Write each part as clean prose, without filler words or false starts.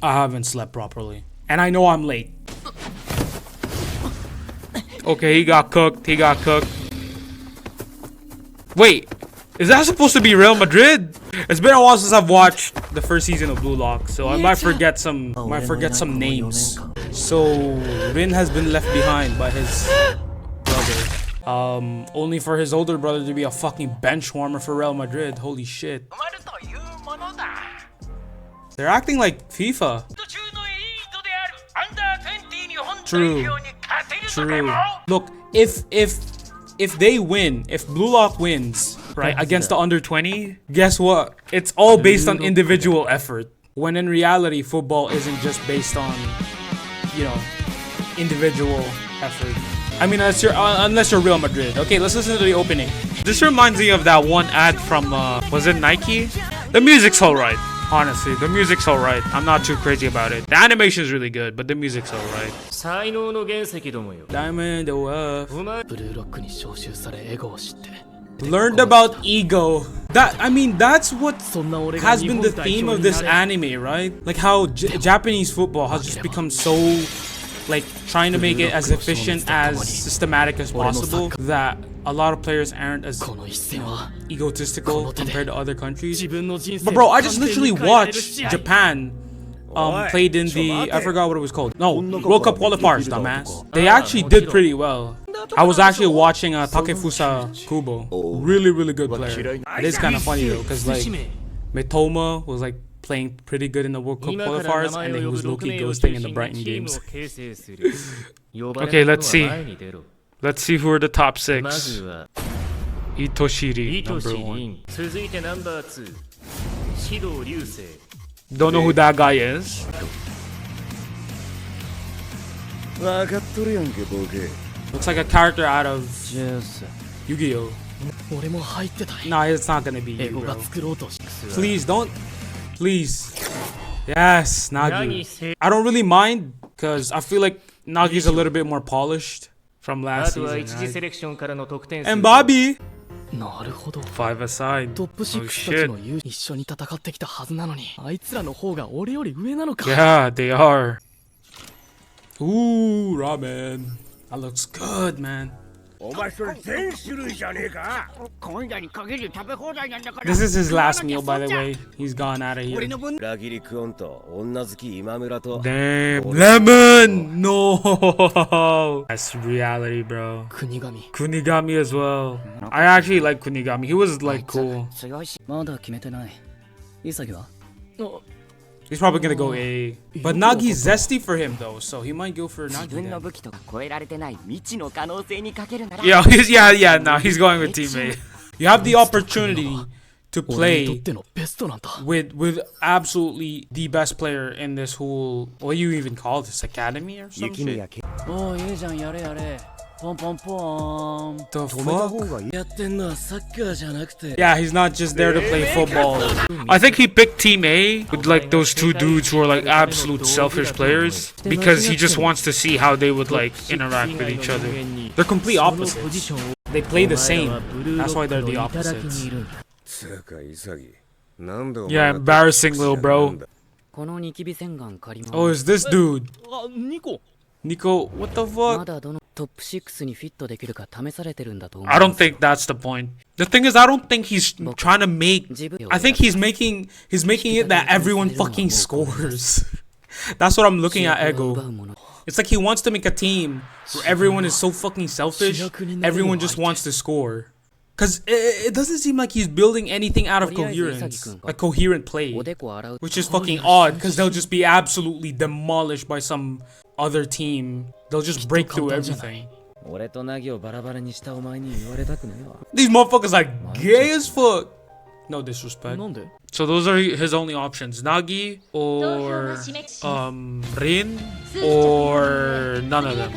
I haven't slept properly. And I know I'm late. Okay, he got cooked. He got cooked. Wait, is that supposed to be Real Madrid? It's been a while since I've watched the first season of Blue Lock, so I might forget some names. So Rin has been left behind by his brother. Only for his older brother to be a fucking bench warmer for Real Madrid. Holy shit. They're acting like FIFA. True. True. Look, if they win, if Blue Lock wins, right, against the under 20, guess what? It's all based on individual effort. When in reality, football isn't just based on, you know, individual effort. I mean, unless you're Real Madrid. Okay, let's listen to the opening. This reminds me of that one ad from, was it Nike? The music's alright. Honestly, the music's alright. I'm not too crazy about it. The animation's really good, but the music's alright. Diamond the Wolf. Learned about ego. That's what has been the theme of this anime, right? Like how Japanese football has just become so, like, trying to make it as efficient, as systematic as possible, that a lot of players aren't as, you know, egotistical compared to other countries. But bro, I just literally watched Japan played in the, I forgot what it was called. No, World Cup qualifiers, dumbass. They actually did pretty well. I was actually watching Takefusa Kubo. Really, really good player. It is kind of funny though, because like Mitoma was like playing pretty good in the World Cup qualifiers, and then he was low-key ghosting in the Brighton games. Okay, let's see. Let's see who are the top 6. Itoshiri, number 1. Don't know who that guy is. Looks like a character out of Yu-Gi-Oh! Nah, it's not gonna be you, bro. Please don't. Please. Yes, Nagi. I don't really mind, because I feel like Nagi's a little bit more polished from last season, right? And Bobby! 5 aside. Oh shit. Yeah, they are. Ooh, ramen. That looks good, man. This is his last meal, by the way. He's gone out of here. Damn, lemon! No! That's reality, bro. Kunigami as well. I actually like Kunigami. He was like cool. He's probably gonna go A. But Nagi's zesty for him though, so he might go for Nagi then. Yeah, no, he's going with teammate. You have the opportunity to play with absolutely the best player in this whole, what do you even call this, academy or some shit? The fuck? Yeah, he's not just there to play football. I think he picked Team A with like those 2 dudes who are like absolute selfish players, because he just wants to see how they would like interact with each other. They're complete opposites. They play the same. That's why they're the opposites. Yeah, embarrassing, little bro. Oh, is this dude? Nico, what the fuck? I don't think that's the point. The thing is, I don't think he's trying to make, I think he's making it that everyone fucking scores. That's what I'm looking at, Ego. It's like he wants to make a team where everyone is so fucking selfish, everyone just wants to score. Cause it doesn't seem like he's building anything out of coherence, like coherent play, which is fucking odd, cause they'll just be absolutely demolished by some other team. They'll just break through everything. These motherfuckers are gay as fuck. No disrespect. So those are his only options: Nagi or Rin, or none of them.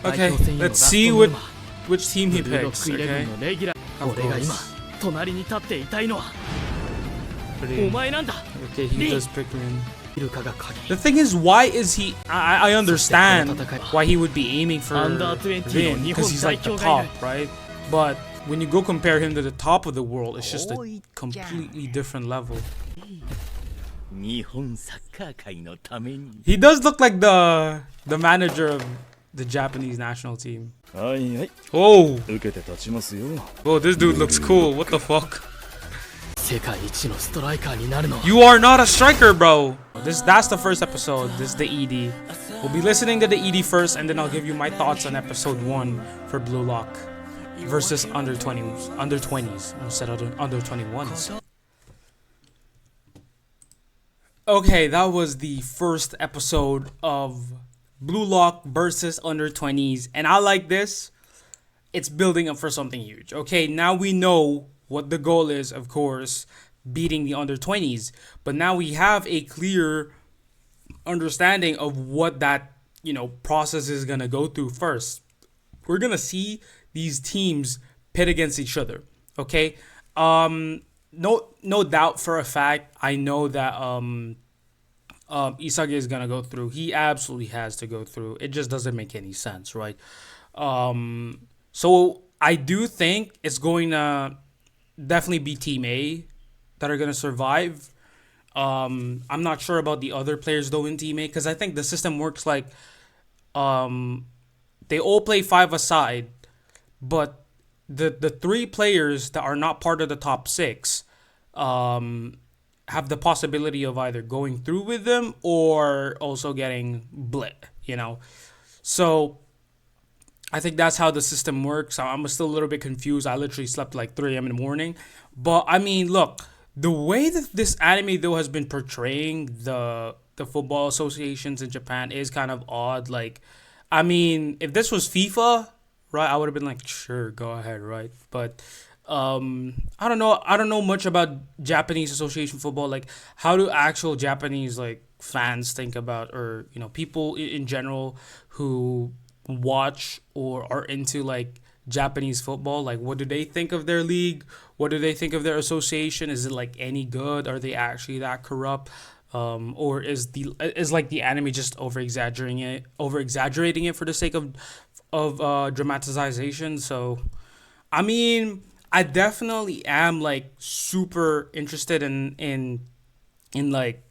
Okay, let's see which team he picks. Okay. Of course. Okay, he does pick Rin. The thing is, why is he? I understand why he would be aiming for Rin, because he's like the top, right? But when you go compare him to the top of the world, it's just a completely different level. He does look like the manager of the Japanese national team. Oh, oh, this dude looks cool. What the fuck? You are not a striker, bro. That's the first episode. This is the ED. We'll be listening to the ED first, and then I'll give you my thoughts on episode 1 for Blue Lock versus under 20s. Under 20s instead of under 21s. Okay, that was the first episode of Blue Lock versus under 20s, and I like this. It's building up for something huge. Okay, now we know what the goal is, of course, beating the under 20s, but now we have a clear understanding of what that, process is going to go through first. We're going to see these teams pit against each other. Okay? No doubt for a fact, I know that Isagi is gonna go through. He absolutely has to go through. It just doesn't make any sense, right? So I do think it's going to definitely be Team A that are gonna survive. I'm not sure about the other players though in Team A, because I think the system works like they all play 5-a-side, but the 3 players that are not part of the top 6 have the possibility of either going through with them or also getting blit, So I think that's how the system works. I'm still a little bit confused. I literally slept like 3 a.m. in the morning. But I mean, look, the way that this anime though has been portraying the football associations in Japan is kind of odd. Like, I mean, if this was FIFA, right, I would have been like, sure, go ahead, right? But I don't know much about Japanese association football. Like, how do actual Japanese like fans think about, or people in general who watch or are into like Japanese football? Like, what do they think of their league? What do they think of their association? Is it like any good? Are they actually that corrupt? Or is the anime just over exaggerating it for the sake of dramatization? So, I mean, I definitely am like super interested in like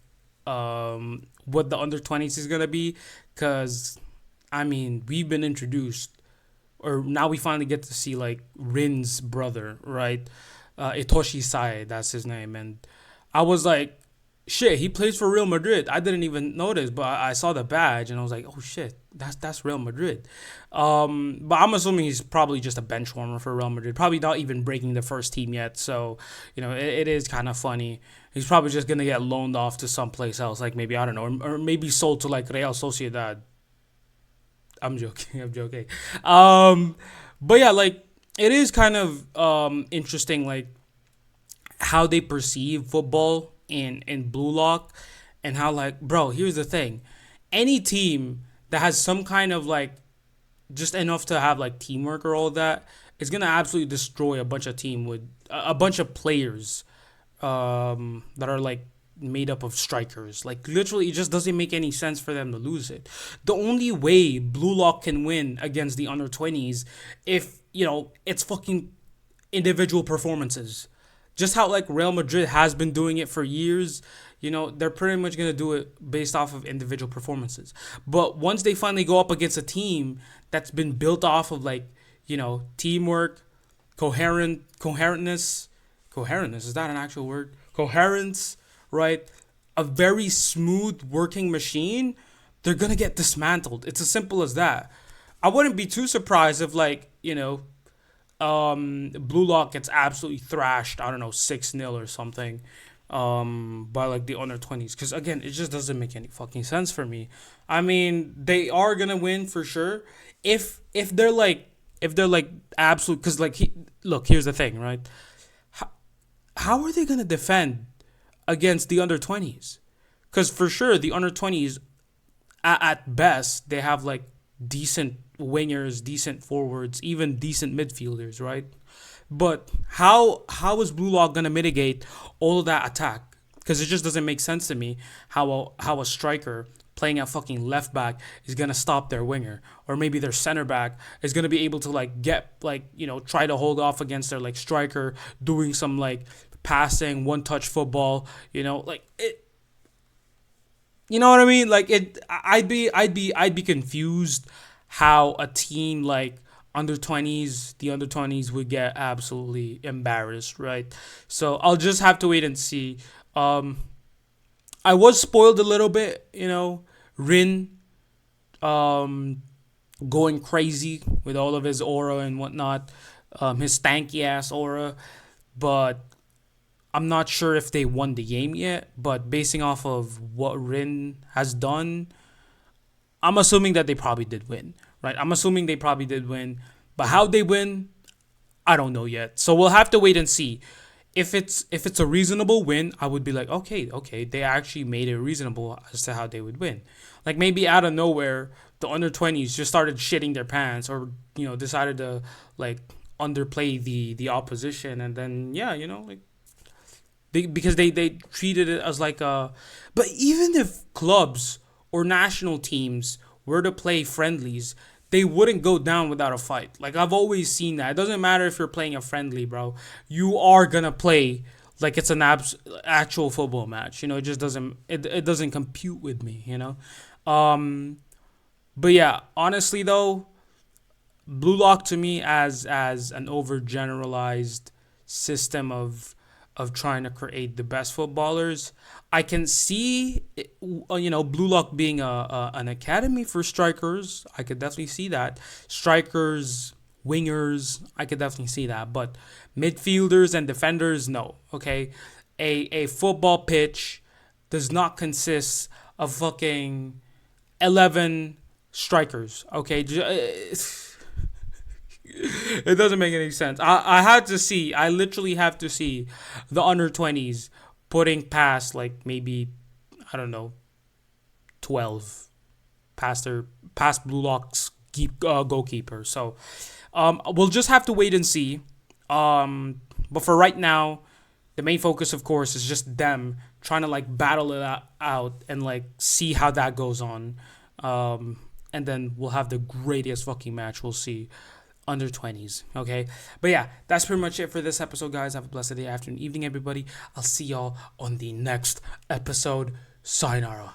what the under 20s is gonna be, because I mean, we've been introduced, or now we finally get to see like Rin's brother, right? Itoshi Sae, that's his name, and I was like, shit, he plays for Real Madrid. I didn't even notice, but I saw the badge and I was like, oh shit, that's Real Madrid. But I'm assuming he's probably just a bench warmer for Real Madrid. Probably not even breaking the first team yet. So, it is kind of funny. He's probably just gonna get loaned off to someplace else, like maybe, I don't know, or maybe sold to like Real Sociedad. I'm joking. But yeah, like, it is kind of interesting, like how they perceive football in Blue Lock, and how, like, bro, here's the thing. Any team that has some kind of like just enough to have like teamwork or all that is gonna absolutely destroy a bunch of players that are like made up of strikers. Like, literally, it just doesn't make any sense for them to lose it. The only way Blue Lock can win against the under 20s if it's fucking individual performances. Just how like Real Madrid has been doing it for years, they're pretty much going to do it based off of individual performances. But once they finally go up against a team that's been built off of like, teamwork, coherentness, is that an actual word? Coherence, right? A very smooth working machine, they're going to get dismantled. It's as simple as that. I wouldn't be too surprised if like, Blue Lock gets absolutely thrashed, I don't know, 6-0 or something, by like the under 20s, because again, it just doesn't make any fucking sense for me. I mean, they are gonna win for sure if they're like absolute, because like look, here's the thing, right? How are they gonna defend against the under 20s? Because for sure the under 20s at best they have like decent wingers, decent forwards, even decent midfielders, right? But how is Blue Lock gonna mitigate all of that attack? Because it just doesn't make sense to me how a striker playing at fucking left back is gonna stop their winger, or maybe their center back is gonna be able to like get like try to hold off against their like striker doing some like passing one touch football, like it. You know what I mean? Like it, I'd be confused how a team like the under 20s would get absolutely embarrassed, right? So I'll just have to wait and see. I was spoiled a little bit, Rin, going crazy with all of his aura and whatnot, his stanky ass aura, but I'm not sure if they won the game yet, but basing off of what Rin has done, I'm assuming that they probably did win, right? I'm assuming they probably did win, but how they win, I don't know yet. So we'll have to wait and see. If it's a reasonable win, I would be like, okay, they actually made it reasonable as to how they would win. Like maybe out of nowhere, the under 20s just started shitting their pants, or decided to like underplay the opposition, and then like because they treated it as like a. But even if clubs or national teams were to play friendlies, they wouldn't go down without a fight. Like I've always seen that. It doesn't matter if you're playing a friendly, bro. You are gonna play like it's an actual football match. It just it doesn't compute with me. But yeah, honestly though, Blue Lock to me as an overgeneralized system of trying to create the best footballers. I can see, Blue Lock being an academy for strikers. I could definitely see that. Strikers, wingers, I could definitely see that. But midfielders and defenders, no. Okay, a football pitch does not consist of fucking 11 strikers. Okay. It doesn't make any sense. I literally have to see the under 20s putting past like maybe, I don't know, 12 past Blue Lock's goalkeeper. So we'll just have to wait and see. But for right now, the main focus, of course, is just them trying to like battle it out and like see how that goes on. And then we'll have the greatest fucking match we'll see. Under 20s, okay? But yeah, that's pretty much it for this episode, guys. Have a blessed day, afternoon, evening, everybody. I'll see y'all on the next episode. Sayonara.